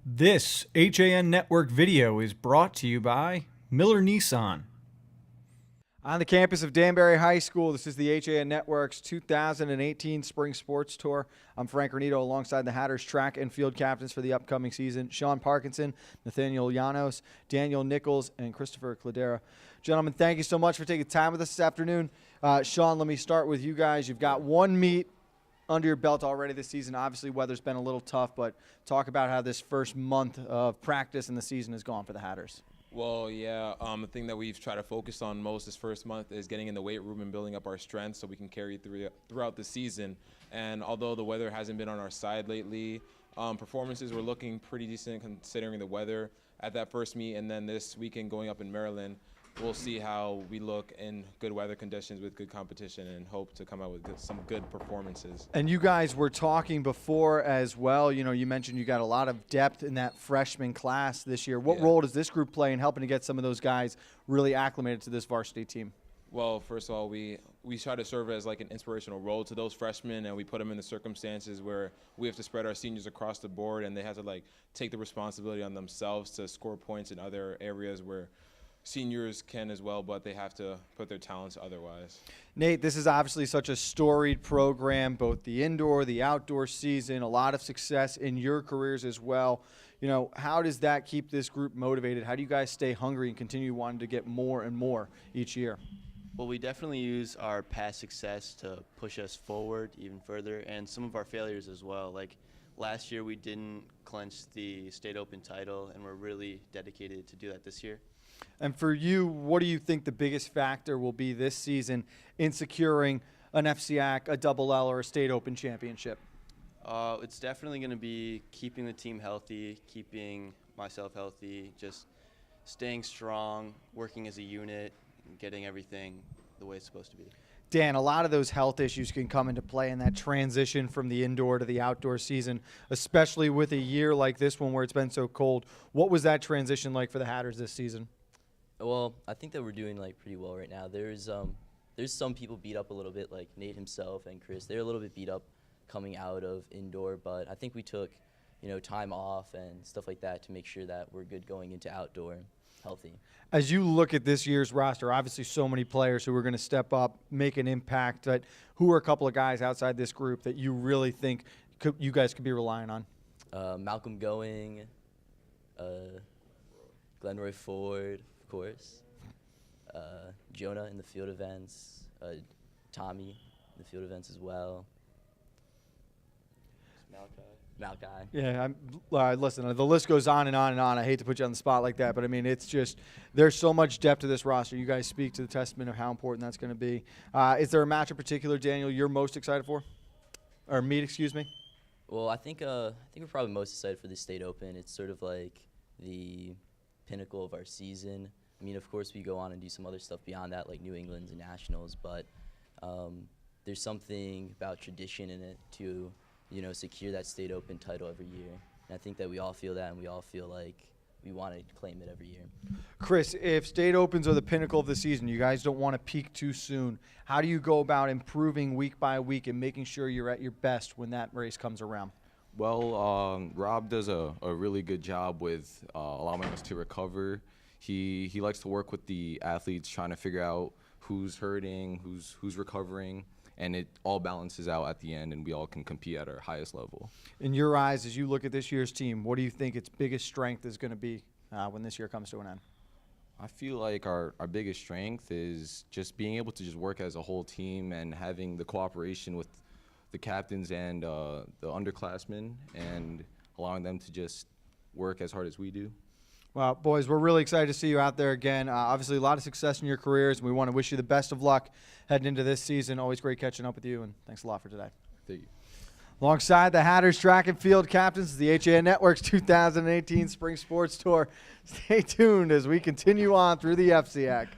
This HAN Network video is brought to you by Miller Nissan. On the campus of Danbury High School, this is the HAN Network's 2018 Spring Sports Tour. I'm Frank Renito alongside the Hatters track and field captains for the upcoming season, Sean Parkinson, Nathaniel Llanos, Daniel Nichols, and Christopher Cledera. Gentlemen, thank you so much for taking time with us this afternoon. Sean, let me start with you guys. You've got one meet under your belt already this season. Obviously, weather's been a little tough, but talk about how this first month of practice in the season has gone for the Hatters. Well, yeah, the thing that we've tried to focus on most this first month is getting in the weight room and building up our strength so we can carry throughout the season. And although the weather hasn't been on our side lately, performances were looking pretty decent considering the weather at that first meet. And then this weekend going up in Maryland, we'll see how we look in good weather conditions with good competition and hope to come out with some good performances. And you guys were talking before as well. You know, you mentioned you got a lot of depth in that freshman class this year. What role does this group play in helping to get some of those guys really acclimated to this varsity team? Well, first of all, we try to serve as like an inspirational role to those freshmen, and we put them in the circumstances where we have to spread our seniors across the board, and they have to like take the responsibility on themselves to score points in other areas where seniors can as well, but they have to put their talents otherwise. Nate, this is obviously such a storied program, both the indoor, the outdoor season, a lot of success in your careers as well. You know, how does that keep this group motivated? How do you guys stay hungry and continue wanting to get more and more each year? Well, we definitely use our past success to push us forward even further, and some of our failures as well. Like last year, we didn't clinch the state open title, and we're really dedicated to do that this year. And for you, what do you think the biggest factor will be this season in securing an FCIAC, a double L, or a state open championship? It's definitely going to be keeping the team healthy, keeping myself healthy, just staying strong, working as a unit, and getting everything the way it's supposed to be. Dan, a lot of those health issues can come into play in that transition from the indoor to the outdoor season, especially with a year like this one where it's been so cold. What was that transition like for the Hatters this season? Well, I think that we're doing pretty well right now. There's some people beat up a little bit, like Nate himself and Chris. They're a little bit beat up coming out of indoor, but I think we took, time off and stuff like that to make sure that we're good going into outdoor, healthy. As you look at this year's roster, obviously so many players who are going to step up, make an impact. But who are a couple of guys outside this group that you really think you guys could be relying on? Malcolm Going, Glenroy Ford, of course, Jonah in the field events, Tommy in the field events as well. Malachi. Yeah, listen, the list goes on and on and on. I hate to put you on the spot like that, but, I mean, it's just there's so much depth to this roster. You guys speak to the testament of how important that's going to be. Is there a match in particular, Daniel, you're most excited for? Or meet, excuse me? Well, I think we're probably most excited for the state open. It's sort of like the pinnacle of our season. I mean, of course, we go on and do some other stuff beyond that, like New England's and Nationals, but there's something about tradition in it to secure that state open title every year. And I think that we all feel that, and we all feel like we want to claim it every year. Chris, if state opens are the pinnacle of the season, you guys don't want to peak too soon. How do you go about improving week by week and making sure you're at your best when that race comes around? Well, Rob does a really good job with allowing us to recover. He likes to work with the athletes, trying to figure out who's hurting, who's recovering, and it all balances out at the end, and we all can compete at our highest level. In your eyes, as you look at this year's team, what do you think its biggest strength is going to be when this year comes to an end? I feel like our biggest strength is just being able to just work as a whole team and having the cooperation with the captains and the underclassmen and allowing them to just work as hard as we do. Well, boys, we're really excited to see you out there again. Obviously, a lot of success in your careers, and we want to wish you the best of luck heading into this season. Always great catching up with you, and thanks a lot for today. Thank you. Alongside the Hatters track and field captains, the HAN Network's 2018 Spring Sports Tour. Stay tuned as we continue on through the FCIAC.